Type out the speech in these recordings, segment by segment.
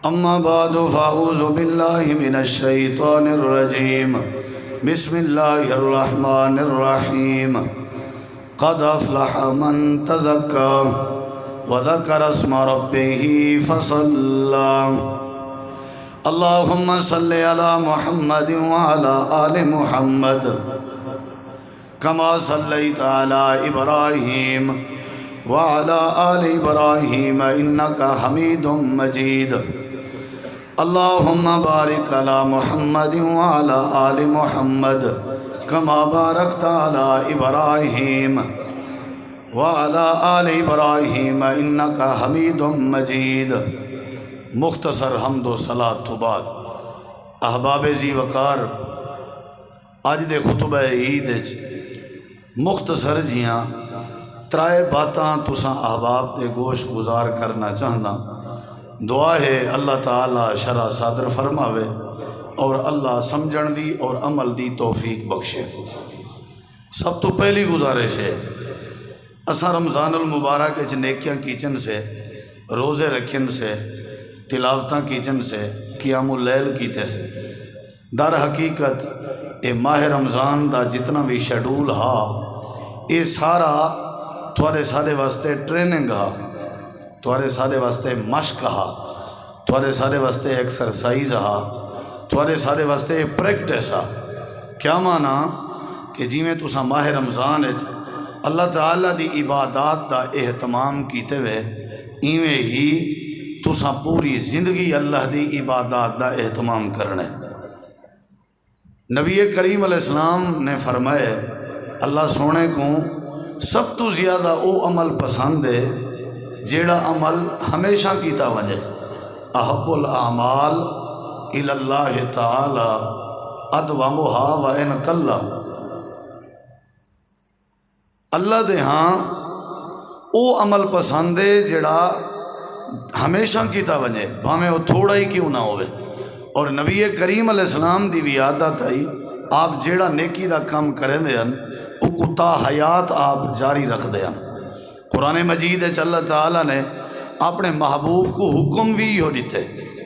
أما بعد فأعوذ بالله من الشيطان الرجيم. بسم الله الرحمن الرحيم. قد أفلح من تزكى وذكر اسم ربه فصلى. اللهم صل على محمد وعلى آل محمد كما صليت على إبراهيم وعلى آل إبراهيم إنك حميد مجيد. اللهم بارك على محمد وعلى آل محمد كما باركت على إبراهيم وعلى آل إبراهيم إنك حميد مجيد. مختصر حمد و صلاۃ تو بعد احباب ذی وقار اج دے خطبہ عید مختصر جیاں ترائے باتاں تساں احباب دے گوش گزار کرنا چاہنا. دعا ہے اللہ تعالی شرع صادر فرماوے اور اللہ سمجھن دی اور عمل دی توفیق بخشے. سب تو پہلی گزارش ہے اساں رمضان المبارک وچ نیکیاں کیچن سے، روزے رکھن سے، تلاوتاں کیچن سے، قیام اللیل کیتے سے. در حقیقت اے ماہ رمضان دا جتنا بھی شیڈول ہا اے سارا تھوڑے سارے واسطے ٹریننگ ہا، تھوڑے سارے واسطے مشق ہا، تھوڑے سارے واسطے ایکسرسائز ہا، تھوڑے سارے واسطے پریکٹس ہا. کیا مانا کہ جی میں تساں ماہ رمضان اللہ تعالیٰ دی عبادات دا اہتمام کیتے ہوئے ایویں ہی تساں پوری زندگی اللہ دی عبادات دا اہتمام کرنے. نبی کریم علیہ السلام نے فرمائے اللہ سونے کو سب تو زیادہ او عمل پسند ہے جیڑا عمل ہمیشہ کیتا ونجے. احب الاعمال الی اللہ تعالی ادومھا وان قل. اللہ دے ہاں او عمل پسند ہے جیڑا ہمیشہ کیتا ونجے بھاویں وہ تھوڑا ہی کیوں نہ ہوئے. اور نبی کریم علیہ السلام دی بھی عادت آئی آپ جیڑا نیکی دا کام کریں دے ہیں او کتا حیات آپ جاری رکھ دے ہیں. قرآن مجید اللہ تعالیٰ نے اپنے محبوب کو حکم بھی ہو دیتے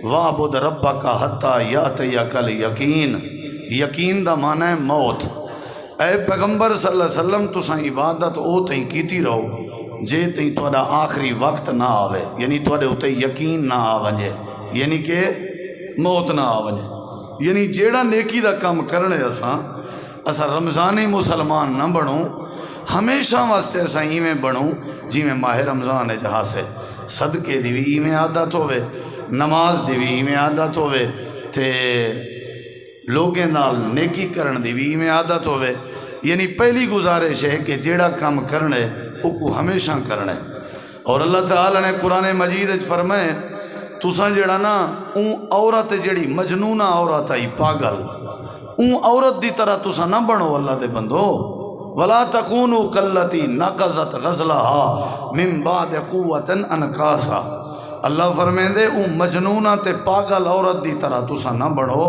وَعْبُدْ رَبَّكَ حَتَّى يَأْتِيَكَ الْيَقِينُ. یقین دا معنی ہے موت. اے پیغمبر صلی اللہ علیہ وسلم تساں عبادت او تئیں کیتی رہو جے تئیں تہاڈا آخری وقت نہ آوے، یعنی تہاڈے اُتے یقین نہ آ ونجے، یعنی کہ موت نہ آ ونجے. یعنی جیڑا نیکی دا کام کرنے اساں رمضانی مسلمان نہ بنوں، ہمیشہ واسطے اساں ایویں بنوں جی میں ماہ رمضان جہاں سے صدقے دی بھی ایویں عادت ہوئے، نماز دی بھی ایویں عادت ہوئے، تے لوگیں نال نیکی کرن دی بھی ایویں عادت ہوئے. یعنی پہلی گزارش ہے کہ جیڑا کام کرنے او کو ہمیشہ کرنے. اور اللہ تعالیٰ نے قرآن مجید فرمائے تساں جیڑا نا اون عورت جیڑی مجنونہ عورت آئی پاگل اون عورت دی طرح تساں نہ بنو اللہ دے بندو. ولا تکونوا کاللتی نقضت غزلہا من بعد قوۃ انکاسا. اللہ فرمیندے اون مجنونہ تے پاگل عورت دی طرح تساں نہ بنو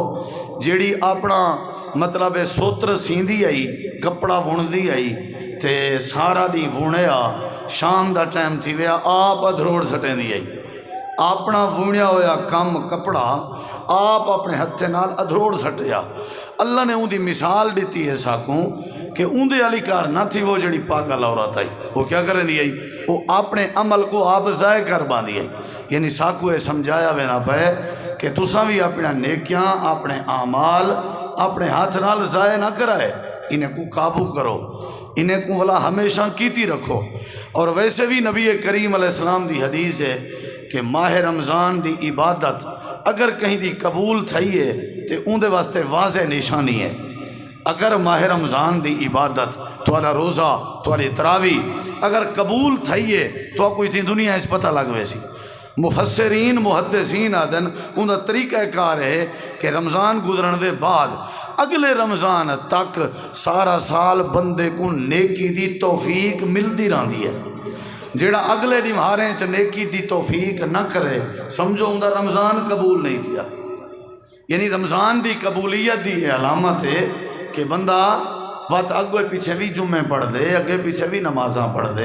جیڑی اپنا مطلب سوتر سیندی آئی کپڑا وُندی آئی تے سارا دی وُنیا شام دا ٹائم تھی ویا آپ ادھروڑ سٹیں دی آئی. اپنا وُنیا ہویا کم کپڑا آپ اپنے ہتھے نال ادھروڑ سٹیا. اللہ نے اون دی مثال دیتی ہے ساکوں کہ اون دے علی کار نہ تھی وہ جڑی پاگل عورت آئی. وہ کیا کریں دی آئی وہ اپنے عمل کو آپ ضائع کر باندھی آئی. یعنی ساکوں یہ سمجھایا وے نہ پے کہ تساں بھی اپنا نیکیاں اپنے اعمال اپنے ہاتھ نال ضائع نہ کرائے، انہیں کو قابو کرو، انہیں کو والا ہمیشہ کیتی رکھو. اور ویسے بھی نبی کریم علیہ السلام دی حدیث ہے کہ ماہ رمضان دی عبادت اگر کہیں دی قبول تھئیے تے اون دے واسطے واضح نشانی ہے. اگر ماہ رمضان دی عبادت تھوڑا روزہ تھوڑی تراویح اگر قبول تھئیے تو کوئی تھی دنیا اس پتہ لگوے سی. مفسرین محدثین آدن ان دا طریقہ کار ہے کہ رمضان گزرن دے بعد اگلے رمضان تک سارا سال بندے کو نیکی دی توفیق ملتی رہندی ہے. جیڑا اگلے نمہاریں چ نیکی دی توفیق نہ کرے سمجھو ان دا رمضان قبول نہیں تھیا. یعنی رمضان دی قبولیت دی علامت ہے کہ بندہ وقت اگے پیچھے بھی جمعے پڑھ دے، اگے پیچھے بھی نمازاں پڑھ دے،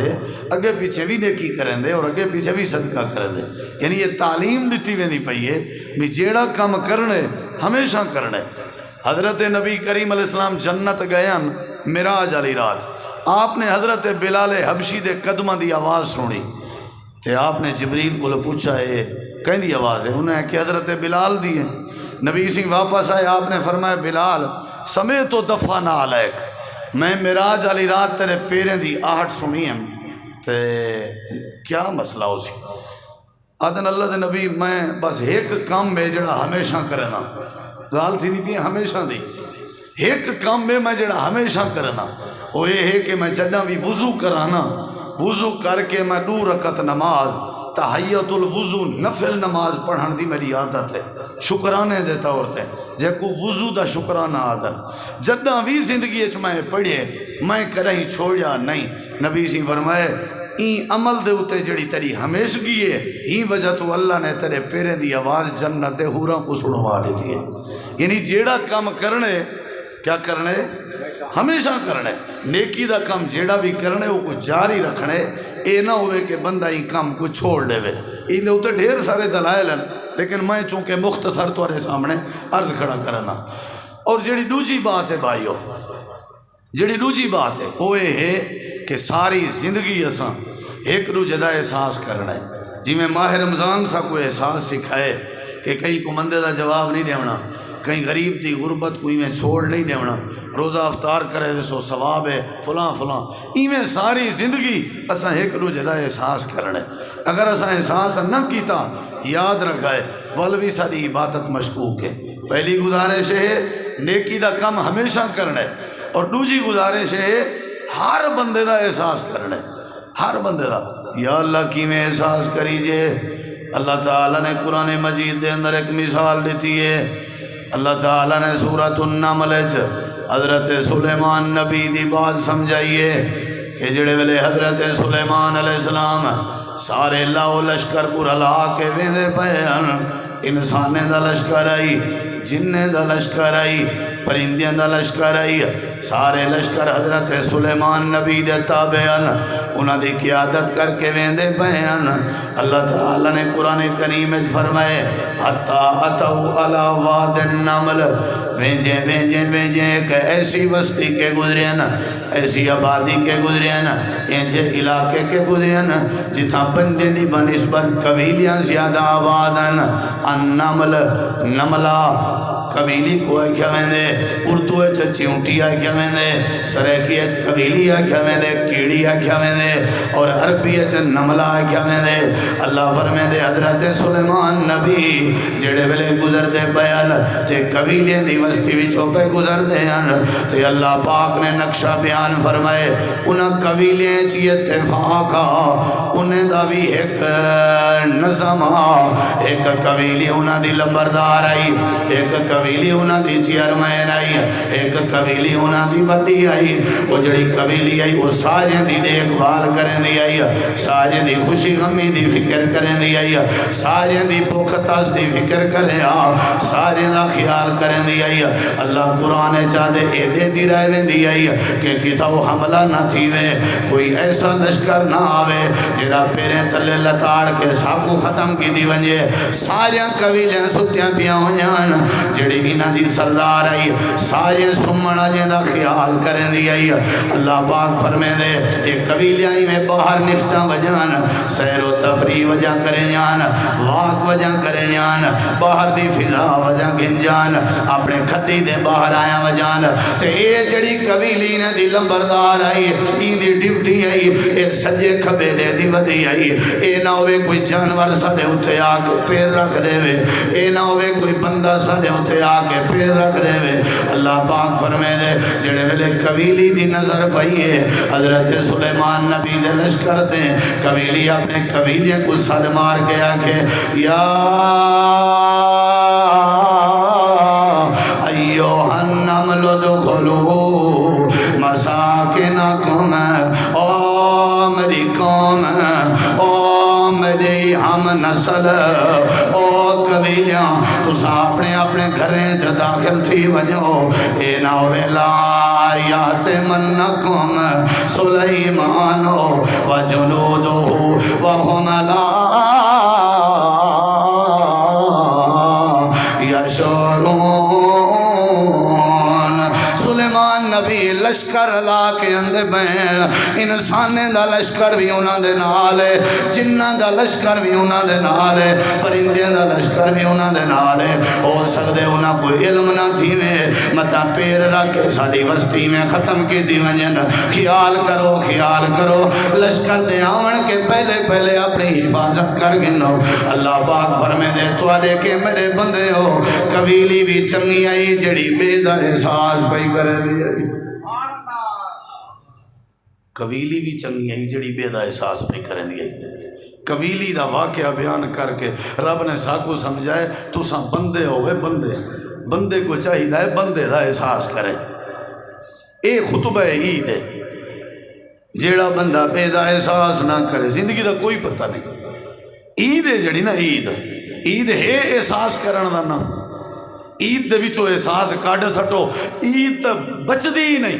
اگے پیچھے بھی نیکی کریں دے اور اگے پیچھے بھی صدقہ کریں دے. یعنی یہ تعلیم دیتی ویندی پئی ہے بھی جیڑا کام کرنے ہمیشہ کرنے. حضرت نبی کریم علیہ السلام جنت گئے معراج والی رات. آپ نے حضرت بلال حبشی دے قدمہ دی آواز سنی تے آپ نے جبریل کو پوچھا ہے کہیں دی آواز ہے؟ انہیں کہ حضرت بلال دی ہے. نبی سی واپس آئے، آپ نے فرمایا بلال سمیت تو دفع نہ علیک، میں معراج والی رات تیرے پیریں دی آہٹ سنی ہے تے کیا مسئلہ ہو سی؟ آدن اللہ دے نبی میں بس ایک کام میں جڑا ہمیشہ کرنا، گال تھی دی پی ہمیشہ دی، ایک کام میں جڑا ہمیشہ کرنا وہ یہ ہے کہ میں جڑا بھی وضو کرانا، وضو کر کے میں 2 رکعت نماز تحیت الوضو نفل نماز پڑھن دی میری عادت ہے، شکرانے دے طور تے جے کو وضو دا شکرانہ آدن جدہ بھی زندگی اچ میں پڑھے میں کہیں چھوڑیا نہیں. نبی سی فرمائے این عمل دے اتے جڑی تیری ہمیشگی ہے ہی وجہ تو اللہ نے تیرے پیریں دی آواز جنت دے حوراں کو سنوا دیتی ہے. یعنی جیڑا کام کرنے کیا کرنے ہمیشہ کرنے، نیکی دا کام جیڑا بھی کرنے وہ کو جاری رکھنے، اے نہ ہوئے کہ بندہ ہی کام کو چھوڑ لے وے. ان دے اتے ڈھیر سارے دلائل ہیں لیکن میں چونکہ مختصر تمہارے سامنے عرض کھڑا کرنا. اور جڑی دوجی بات ہے بھائیو، جڑی دوجی بات ہے وہ یہ ہے کہ ساری زندگی اساں ایک دوجے دا احساس کرنا ہے. جی میں ماہ رمضان سا کوئی احساس سکھائے کہ کہیں کو مندے دا جواب نہیں دیونا، کہیں غریب دی غربت کوئی میں چھوڑ نہیں دیونا، روزہ افطار کرے ویسو ثواب ہے فلاں فلاں. ایویں ساری زندگی اساں ایک دوجے دا احساس کرنا ہے. اگر اساں احساس نہ کیتا یاد رکھائے ولوی ساری عبادت مشکوک ہے. پہلی گزارش ہے نیکی دا کم ہمیشہ کرنا ہے، اور دوسری گزارش ہے ہر بندے دا احساس کرنا ہے، ہر بندے دا. یا اللہ کی میں احساس کریجے. اللہ تعالیٰ نے قرآن مجید دے اندر ایک مثال دیتی ہے. اللہ تعالیٰ نے سورۃ النمل حضرت سلیمان نبی دی بات سمجھائیے کہ جڑے ویلے حضرت سلیمان علیہ السلام سارے لاؤ لشکر کو رلا کے ویندے پہن، انسانے دا لشکر آئی، جننے دا لشکر آئی، پرندیاں دا لشکر آئی، سارے لشکر حضرت سلیمان نبی دے تابعن انہاں دی قیادت کر کے ویندے پہن. اللہ تعالیٰ نے قرآن کریم میں فرمائے حتیٰ اتوا علی واد النمل، وینجے وینجے وینجے ایک ایسی بستی کے گزرین، ایسی آبادی کے گزرین، اینجے علاقے کے گزرین جتھاں بندے دی بنسبت قبیلیاں زیادہ آبادن. النمل نملہ قبیلی کو ہے کیا ویندے، اردو ہے چونٹی ہے کیا ویندے، سریکی ہے قبیلی ہے کیا ویندے، کیڑی ہے کیا ویندے، اور عربی ہے نملہ ہے کیا ویندے. اللہ فرمے دے حضرت سلیمان نبی جڑے ویلے گزر دے بیان تے قبیلے دی وستی بھی چوپے گزر دے ہیں تے اللہ پاک نے نقشہ بیان فرمائے انہاں قبیلے چی اتفاقا انہیں دا بھی ایک نظم، ایک قبیلی انہاں دی لمبردار آئی، ایک قبیلی انہاں دی چیئرمین آئی، ایک قبیلی انہاں دی بدی آئی. وہ جڑی قبیلی آئی وہ سارے دی دیکھ بھال کریں دی آئی، سارے دی خوشی غمی دی فکر کریں دی آئی، سارے دی پوکھتاس دی فکر کریں، سارے دا خیال کریں دی آئی. اللہ قرآن چاہتے ایدے دی رائے دی آئی کہ کتا وہ حملہ نہ تھی وے، کوئی ایسا لشکر نہ آوے جڑا پیریں تلے لتاڑ کے سب کو ختم کی دی ونجے. ساریاں قبیلیاں ستیاں پیاں ہویاں جڑی انہاں دی سردار آئی، سارے سمنا جن دا خیال کریں دی آئی. اللہ پاک فرمے دے ایک قبیلیاں ہی میں باہر نکچاں وجان، سیر و تفریح وجہ کریں جان، واق وجہ کریں جان، باہر دی فضا وجہ گن جان، اپنے کھڈی دے باہر آیا وجان. تے اے جڑی قبیلی نے دی لمبردار آئی، این دی ڈیوٹی آئی، اے سجے کھبے دے دی ودی آئی. اے نہ ہوئے کوئی جانور سدے اٹھے آ کے پیر رکھ دے وے، اے نہ ہوئے کوئی بندہ سدے اٹھے آ کے پیر رکھ دے وے. اللہ پاک فرمے دے جڑے ویلے قبیلی دی نظر پئیے حضرت سلیمان نبی دے لشکر تے قبیلی اپنے قبیلیاں کو سد مار کے آکھے یا ایوہ النمل ادخلوا مساکنکم، او میری قوم، او میری ہم نسل، او قبیلیاں تسا اپنے اپنے گھریں چ داخل تھی ونجو اے نہ ہوے لا یاتمنکم سلیمان و جنودہ وهم لا یشعرون سلیمان نبی لشکر لا کے اندے بین انسانے دا لشکر بھی انہاں دے نال ہے جنہ دا لشکر بھی انہاں دے نال ہے پرندے دا لشکر بھی انہاں دے نال ہے ہو سکدے انہاں کوئی علم نہ تھیوے متا پیر رکھ کے ساڈی بستی میں ختم کی تھی ونجن خیال کرو لشکر دے آون کے پہلے پہلے اپنی حفاظت کر گنو اللہ پاک فرمے دے تو دے کے میرے بندے ہو قبیلی بھی چنگی آئی جڑی بے دا احساس پئی کرے دی قبیلی بھی چنگی آئی جڑی بے دا احساس پہ کریں دی قبیلی دا واقعہ بیان کر کے رب نے ساکو سمجھائے تو سا بندے ہوئے بندے کو چاہیے ہے بندے دا احساس کرے اے خطبہ عید ہے جیڑا بندہ بے دا احساس نہ کرے زندگی دا کوئی پتہ نہیں عید ہے جڑی نا عید ہے احساس کرن دا نا عید دے وچوں احساس کڈ سٹو عید بچدی ہی نہیں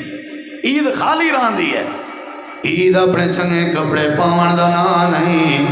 عید خالی راندی ہے عید اپنے چنگے کپڑے پاون دا نا نہیں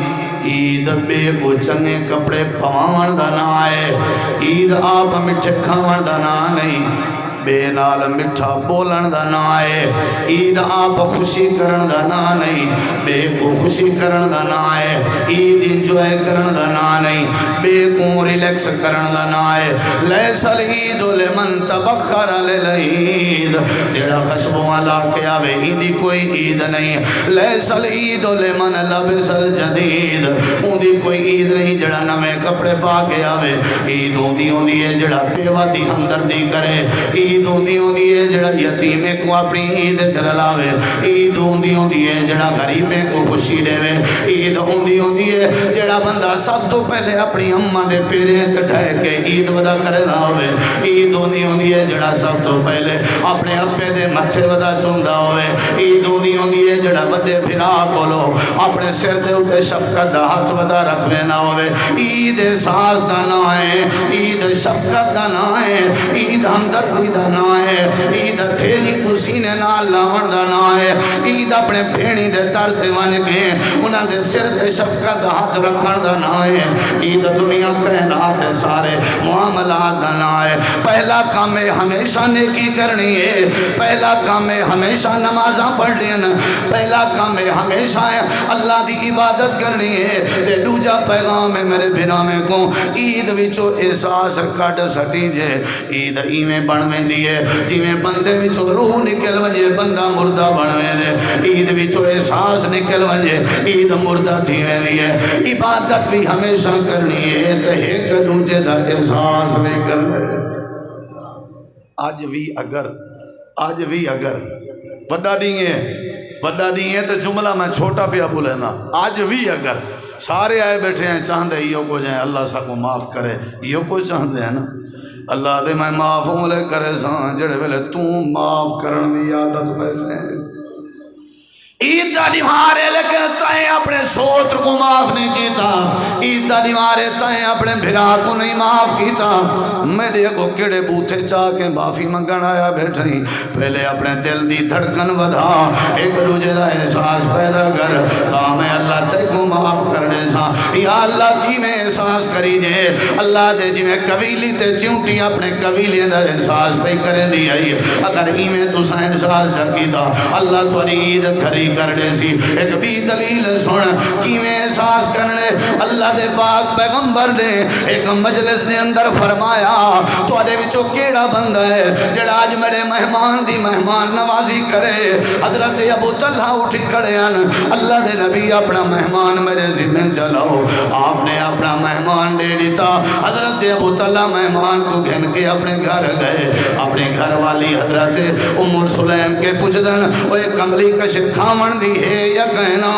عید بے کو چنگے کپڑے پاون دا نا ہے عید آپ مٹھے کھاون دا نا نہیں بے نال مٹھا بولن دا نا ہے عید آپ خوشی کرن دا نا نہیں بے کو خوشی کرن دا نا ہے عید انجوائے کرن دا نا نہیں بے کو ریلیکس کرن دا نا ہے لیس العید لمن تبخر للعید جڑا خشبوں والا کے آوے ہندی کوئی عید نہیں لیس العید لمن لبس الجدید اندی کوئی عید نہیں جڑا نوے کپڑے پا کے آوے عید ہوندی ہے جڑا پیوا دی ہمدردی کرے عید ہوندی ہے جڑا یتیمے کو اپنی عید چلاوے عید ہوندی ہے جڑا غریبے کو خوشی دے عید ہوندی ہے جڑا بندہ سب تو پہلے اپنی اماں دے پیرے چٹھائے کے عید ودا کردا ہوئے عید ہوندی ہے جڑا سب تو پہلے اپنے ابے دے متھے ودا چوندا ہوئے عید ہوندی ہے جڑا بڑے بھرا کولو اپنے سر دے اوتے شفقت دا ہاتھ ودا رکھوے نہ ہوئے عید احساس دا نا ہے عید شفقت دا نا ہے عید ہمدردی دا نا ہے عید تھیلی کو سینے نال لاون دا نا ہے عید اپنے بھیڑی دے در تے ون کے انہاں دے سر تے شفقت دا ہاتھ رکھن دا نا ہے عید دنیا کائنات دے سارے معاملات دا نا ہے پہلا کام ہے ہمیشہ نیکی کرنی ہے پہلا کام ہے ہمیشہ نمازاں پڑھنی ہے پہلا کام ہے ہمیشہ اللہ دی عبادت کرنی ہے تے دوجا پیغام ہے میرے بھراویں کو عید وچوں احساس کڈ سٹی جے عید ایویں بنویندی ہے جویں بندے وچوں روح نکل ونجے بندہ مردہ بن ویندے عید وچوں احساس نکل ونجے عید مردہ تھی ویندی ہے عبادت بھی ہمیشہ کرنی ہے تے ایک دوجے دا احساس بھی کرنا ہے آج بھی اگر بڑا نہیں ہے تو جملہ میں چھوٹا پیا بولینا آج بھی اگر سارے آئے بیٹھے ہیں چاہتے یہ کو جائیں اللہ سا کو معاف کرے یہ کو چاہتے ہیں نا اللہ دے میں معاف ملے کرے سان جڑے ویلے تو معاف کرن دی عادت پیسے عید دا دیوارے لیکن تائیں اپنے سوتر کو معاف نہیں کیتا عید دا دیوارے تائیں اپنے بھرا کو نہیں معاف کیتا میرے کو کڑے بوتھے چاہ کے معافی منگن آیا بیٹھیں پہلے اپنے دل دی دھڑکن ودا ایک دوجے دا احساس پیدا کر تا میں اللہ تے کو معاف کرنے سا یا اللہ کی میں احساس کری جے اللہ دے جی میں قبیلی تے چونٹی اپنے قبیلی دا احساس پہ کریں دی آئی اگر ہی میں تو سا احساس جاکیتا اللہ تو عید کھری کرنے سی ایک بھی دلیل سن کیویں احساس کرنے اللہ دے پاک پیغمبر نے ایک مجلس نے اندر فرمایا تو آدھے وچو کیڑا بندہ ہے جڑا آج میرے مہمان دی مہمان نوازی کرے حضرت ابو طلحہ اٹھی کھڑے ہیں اللہ دے نبی اپنا مہمان میرے ذمہ چلاؤ آپ نے اپنا مہمان دے دیتا حضرت ابو طلحہ مہمان کو گھن کے اپنے گھر گئے اپنے گھر والی حضرت ام سلیم کے پوچھ دن وہ ایک کملی کا شکھام کھاون دی ہے یا کہنا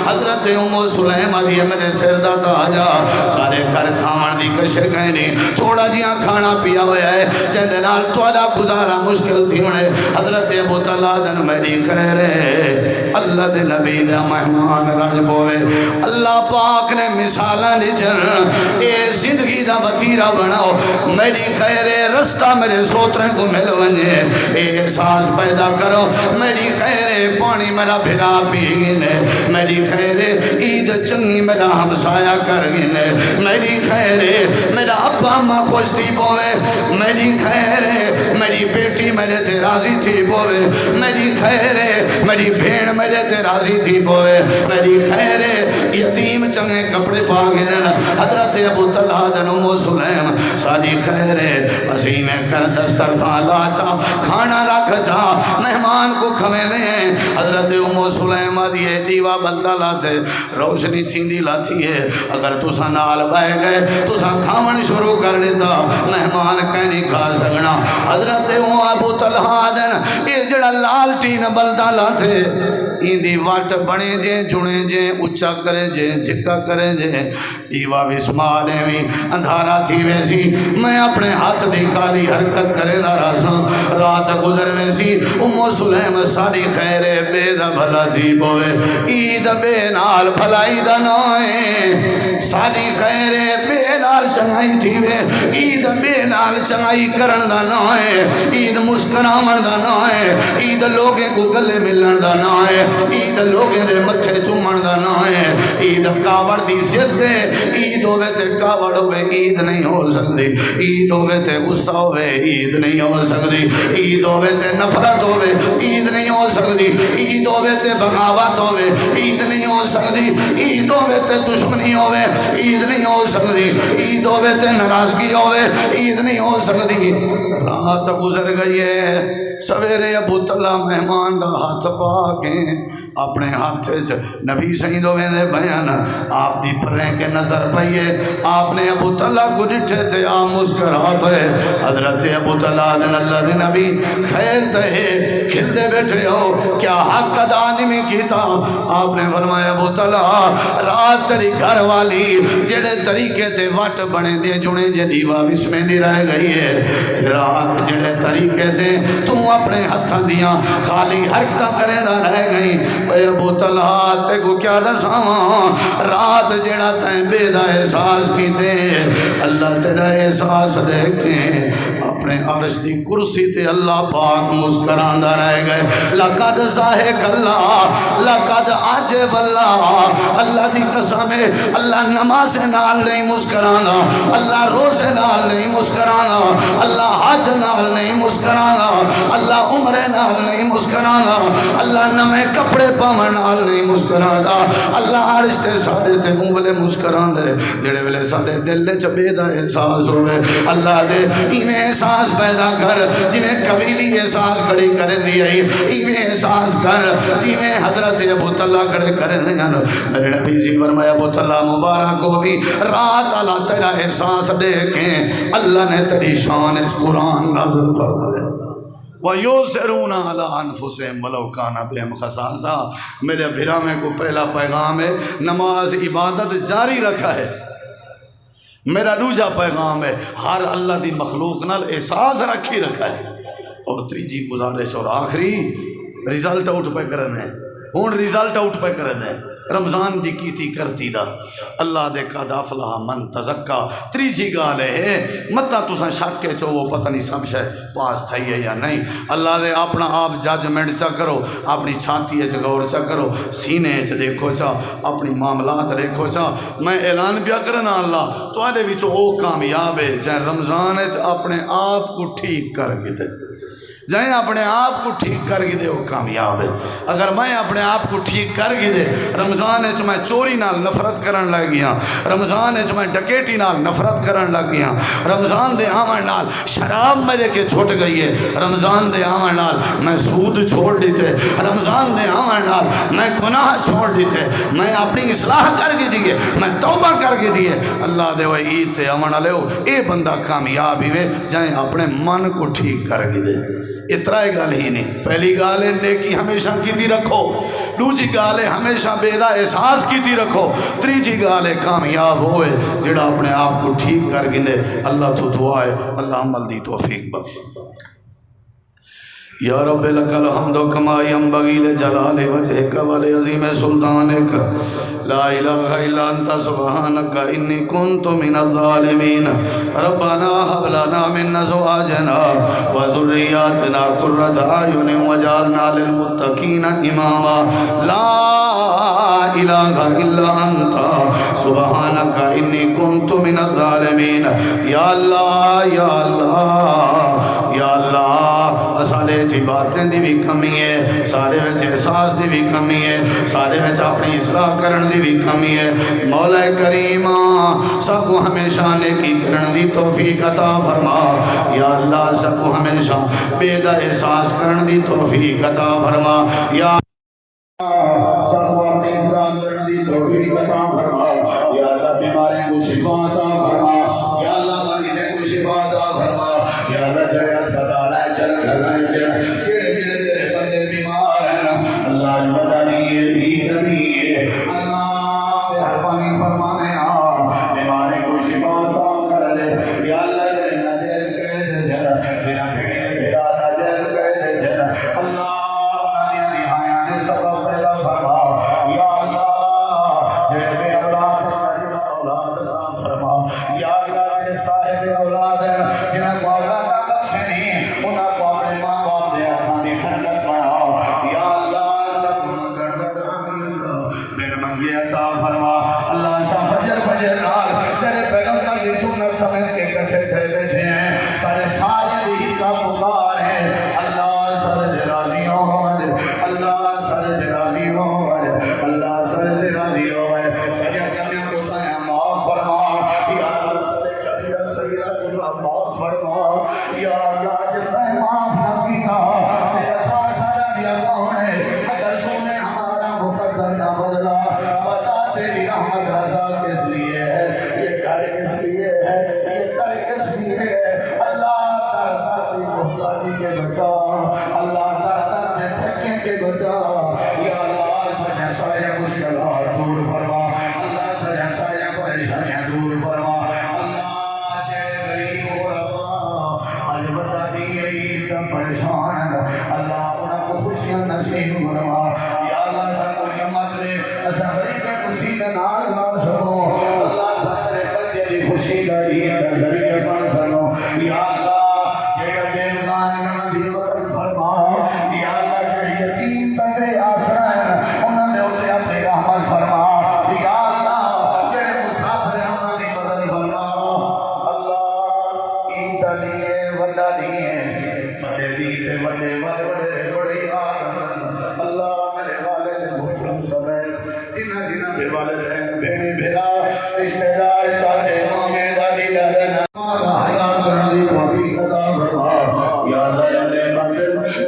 حضرت ام سلیم دی میرے سر دا تاجا سارے گھر کھاون دی کشے کہنی تھوڑا جیاں کھانا پیا ہویا ہے چندے نال تواڈا گزارا مشکل تھی ہونے حضرت ابو طلحہ دن میری خیر ہے اللہ دے نبی دا مہمان رج پوے اللہ پاک نے مثالاں لچن اے زندگی دا وطیرہ بناؤ میری خیر ہے رستہ میرے سوترے کو مل ونجے اے احساس پیدا کرو میری خیر ہے پانی میرا بھرا پی گنے میری خیر ہے عید چنگی میرا ہمسایا کر گنے میری خیر ہے میرا ابا ماں خوش تھی پوے میری خیر ہے میری بیٹی میرے تے راضی تھی پوے میری خیر ہے میری بھیڑ میرے تے راضی تھی پوے میری خیر ہے یتیم چنگے کپڑے پا گنے حضرت ابو طلحہ دن ام سلیم ساری خیر ہے پسینے کر دسترخوان لا چا کھانا رکھ چا مہمان کو کھوے دیں حضرت ام سلیم دیئے دیوا بلدہ لاتے روشنی تھیندی لاتی ہے اگر تسا نال بائے گئے تسا کھاون شروع کر دیتا مہمان کہیں کھا سکنا حضرت ابو طلحہ دن یہ جڑا لال ٹین بلدہ لاتے این دی واٹ بنے جے جنے جے اچھا کرے جے جھکا کرے جے دیوا وسمالے بھی اندھارا تھی ویسی میں اپنے ہاتھ دی خالی حرکت کرے دا راسا رات گزر ویسی ام سلیم ساری خیر بے دا بھلا تھی بوئے عید بے نال بھلائی دا نوئے ساری خیر بے نال چنگائی تھی وے عید بے نال چنگائی کرن دا نوئے عید مسکرامن دا نوئے عید لوگے کو گلے ملن دا نوئے عید لوگے دے متھے چومن دا نوئے عید کاوڑ دی زد دے عید ہوئے تے کاوڑ ہوئے عید نہیں ہو سکتی عید ہوئے تے غصہ ہوئے عید نہیں ہو سکتی عید ہوئے تے نفرت ہوئے عید نہیں ہو سکتی عید ہوئے تے بغاوت ہوئے عید نہیں ہو سکتی عید ہوئے تے دشمنی ہوئے عید نہیں ہو سکتی عید ہوئے تے ناراضگی ہوئے عید نہیں ہو سکتی رات گزر گئی ہے سویرے ابو طلحہ مہمان دا ہاتھ پا کے اپنے ہاتھ نبی شہید ہوئے دے بیان آپ دی پریں کے نظر پائیے آپ نے ابو طلحہ کو ڈٹھے تھے آپ مسکرات ہوئے حضرت ابو طلحہ دن اللہ دے نبی خیر تے کھل دے بیٹھے ہو کیا حق ادا نہیں کیتا آپ نے فرمایا ابو طلحہ رات تری گھر والی جڑے طریقے تے وٹ بنے دے جنے جے دیوا وس میں نہیں رہ گئی ہے رات جڑے طریقے تے تم اپنے ہتھاں دیاں خالی حرکتاں کرے نہ رہ گئی اے ابو طلحہ تے کو کیا دساواں رات جڑا تیں بے دا احساس کیتے اللہ تیرا احساس دے کے اپنے عرش دی کرسی تے اللہ پاک مسکراندا رہ گئے لقد ضاحک اللہ لقد عجب اللہ اللہ دی قسم ہے اللہ نماز نال نہیں مسکرانا اللہ روزے نال نہیں مسکرانا اللہ حج نال نہیں مسکرانا اللہ عمرے نال نہیں مسکرانا اللہ نمے کپڑے پاون نال نہیں مسکرانا اللہ عرش تے سادے تے مولے مسکران دے جڑے ویلے ساڈے دل وچ بے دا احساس ہوئے اللہ دے ایویں احساس پیدا کر جویں قبیلی احساس کھڑی کر دی آئی ایویں احساس کر جویں حضرت ابو طلحہ کھڑے کر دے میرے نبی جی فرمایا ابو طلحہ مبارک کو بھی رات اللہ تیرا احساس دے کے اللہ نے تیری شان اس قرآن نازل فرمایا وَيُسِرُونَ عَلَىٰ أَنفُسِهِمْ وَلَوْ كَانَ بِهِمْ خَصَاصَةٌ میرے بھرامے کو پہلا پیغام ہے نماز عبادت جاری رکھا ہے میرا دوجا پیغام ہے ہر اللہ دی مخلوق نال احساس رکھی رکھا ہے اور تیجی گزارش اور آخری رزلٹ آؤٹ پہ کرنے ہون رزلٹ آؤٹ پہ کرنے رمضان دی کیتی کرتی دا اللہ دے قد افلح من تزکا تریجی گال ہے متا تساں شک کے چو وہ پتہ نہیں سب شے پاس تھئی ہے یا نہیں اللہ دے اپنا آپ ججمنٹ چا کرو اپنی چھاتی اچ غور چا کرو سینے اچ دیکھو چا اپنی معاملات دیکھو چا میں اعلان پیا کرنا اللہ تو آدھے وچو او کامیاب ہے جائیں رمضان اچ اپنے آپ کو ٹھیک کر کے دے جائیں اپنے آپ کو ٹھیک کر کے دے وہ کامیاب ہے اگر میں اپنے آپ کو ٹھیک کر کے دے رمضان اچ میں چوری نال نفرت کرن لگ گیا رمضان اچ میں ڈکیٹی نال نفرت کرن لگ گیا رمضان دے آمن نال شراب میرے کے چھوٹ گئی ہے رمضان دے آمن نال میں سود چھوڑ دیتے رمضان دے آمن نال میں گناہ چھوڑ دیتے میں اپنی اصلاح کر کے دیئے میں توبہ کر کے دیئے اللہ دے وہ عید تے آمن نالے ہو اے بندہ کامیاب ہی میں جائیں اپنے من کو ٹھیک کر کے دے اترائی گال ہی نہیں پہلی گال ہے نیکی ہمیشہ کیتی رکھو دوجی گال ہے ہمیشہ بے دا احساس کیتی رکھو، تریجی گال ہے کامیاب ہوئے جڑا اپنے آپ کو ٹھیک کر گنے۔ اللہ تو دعا ہے، اللہ عمل دی توفیق بخش۔ یا رب لک الحمد کما ینبغی لجلال وجہک ولعظیم سلطانک، لا الہ الا انت سبحانک انی کنت من الظالمین۔ ربنا هب لنا من ازواجنا وذریاتنا قرۃ اعین واجعلنا للمتقین اماما، لا الہ الا انت سبحانک انی کنت من الظالمین۔ یا اللہ یا اللہ یا اللہ، سارے چی باتیں دی بھی کمی ہے، سارے وچ احساس دی بھی کمی ہے، سارے وچ اپنی اصلاح کرن دی بھی کمی ہے۔ مولا کریم سب کو ہمیشہ نیکی کرن دی توفیق عطا فرما۔ یا اللہ سب کو ہمیشہ بے دا احساس کرن دی توفیق عطا فرما۔ یا سب کو اپنی اصلاح کرن دی توفیق عطا فرما۔ یا اللہ بیماریوں کو شفا عطا فرما۔ یا اللہ مریضوں کو شفا عطا فرما۔ یا اللہ جڑے اسپتال ہے چل کر رہے چل، جڑے جڑے تیرے بندے بیمار ہیں اللہ پتہ نہیں ہے بھی نبی ہے، اللہ مہربانی فرمانے بیمارے کو شفا عطا کر لے۔ یا اللہ جڑے ناجائز قید جن، جنہ بھیڑی بھیڑا ناجائز قید جن، اللہ انہاں دی رہائیاں دے سبب پیدا فرما۔ یا اللہ جڑے بے اولاد ہیں اولاد عطا فرما۔ یا اللہ جڑے صاحب اولاد ہیں جنہاں کو اولاد بخشے نہیں، انہاں کو اپنے ماں باپ دے ہاتھاں دی ٹھنڈک بنا۔ یا اللہ سب گردت آمین بن منگے عطا فرما۔ اللہ سا فجر فجر نال تیرے پیغمبر کی سنت سمجھ کے کٹھے تھے بیٹھے ہیں، سارے سارے دی کا پکار ہے۔ اللہ سارے راضی ہو، اللہ سارے راضی ہو، اللہ سارے راضی ہو، سارے کمیاں کو تایا معاف فرما۔ یا اللہ سارے کبیرہ صغیرہ گناہ معاف فرما۔ یا اللہ جتنا معاف نہ کیتا تیرا سارا دیا کون ہے؟ اگر تو نے ہمارا مقدر نہ بدلا، بتا تیری رحمت رضا کس لیے ہے، یہ گھر کس لیے ہے، یہ در کس لیے ہے۔ اللہ در در دی محتاجی کے بچا، اللہ در در دے تھکے کے بچا۔ یا اللہ سجا سارے مشکلات دور فرما، اللہ سجا سارے پریشانیاں دور فرما۔ اللہ جے غریب ہو ربا آج بتا دی کا پریشان، اللہ انہاں کو خوشیاں نصیب فرما۔ یا اللہ سا خوشیاں مت لے، ایسا غریب خوشی کا نال نہ سکو، اللہ سا تیرے بندے دی خوشی کا عید کا ذریعہ بن سکو۔ یا اللہ جڑے بیگان انہاں دی مدد فرما۔ یا اللہ جڑے یتیم تنگے آسرا ہیں انہاں دے اوتے اپنی رحمت فرما۔ یا اللہ جڑے مسافر ہیں انہاں دی مدد فرما۔ اللہ عید لیے وڈا لیے بڑے لیے بڑے بڑے بڑے آدم، اللہ میرے والد محترم سمیت جنہ جنہ بے والد ہیں بھیڑی بھیڑا رشتہ دار چاچے مامے دادی دادن ہمارا حیات کرن دی توفیق عطا فرما۔ یا اللہ یا نعمت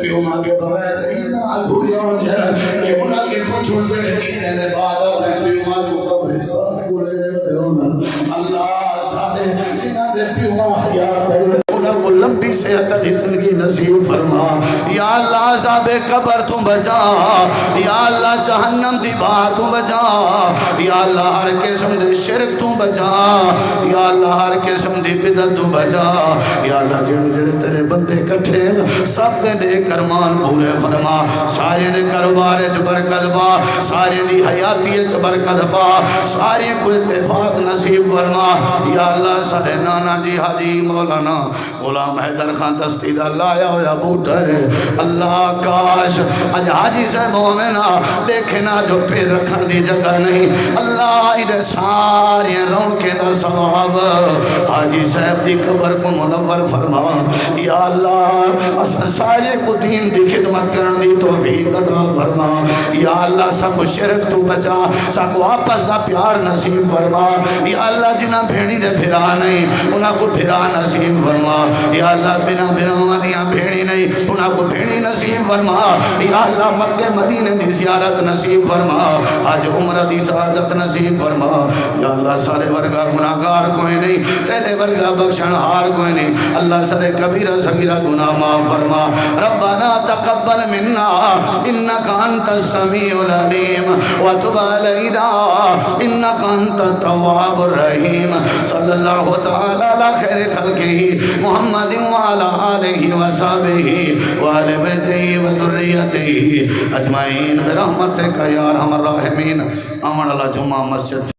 پیو مانگے بغیر اینا ادھوری ہو جائے کہ انہاں کے پچھوں سے لینے دے بعد اپنے پیو مانگو قبرستان کو لے جاتے ہوں۔ اللہ سارے جنہ دے پیو ماں حیات ہے انہوں کو لمبی صحت کی زندگی نصیب فرما۔ یا اللہ عذاب قبر تو بچا، یا اللہ جہنم دی بات تو بچا، یا اللہ ہر قسم دے شرک تو بچا، یا اللہ ہر قسم دی بدعت تو بچا۔ یا اللہ جڑے جڑے تیرے بندے کٹھے سب دے نیک ارمان پورے فرما، سارے دے کاروبار وچ برکت پا، سارے دی حیاتی وچ برکت پا، سارے کو اتفاق نصیب فرما۔ یا اللہ سارے نانا جی حاجی مولانا غلام حیدر خان دستی دا لایا ہویا بوٹا ہے، اللہ کاش اج حاجی صاحب مومنہ دیکھنا جو پھر رکھن دی جگہ نہیں، اللہ ادھے سارے رونکے دا ثواب حاجی صاحب دی قبر کو منور فرما۔ یا اللہ اساں سارے کو دین دی خدمت کرن دی توفیق عطا فرما۔ یا اللہ سب شرک تو بچا، سب آپس دا پیار نصیب فرما۔ یا اللہ جنہ بھیڑی دے بھرا نہیں انہاں کو بھرا نصیب فرما۔ یا اللہ بنا بنا دیاں بھیڑی نہیں انہاں کو بھیڑی نصیب فرما یا اللہ مکہ مدینے دی زیارت نصیب فرما آج عمرہ دی سعادت نصیب فرما یا اللہ سارے ورگا گناہگار کوئی نہیں تیرے ورگا بخشن ہار کوئی نہیں اللہ سارے کبیرہ صغیرہ گناہ معاف فرما ربنا تقبل منا انک انت السمیع العلیم وتب علینا انک انت التواب الرحیم صلی اللہ تعالی علی خیر خلقہ محمد وعلی آلہ وصحبہ وآل بیتہ وذریتہ اجمعین برحمتک یا ارحم الراحمین امن اللہ جمعہ مسجد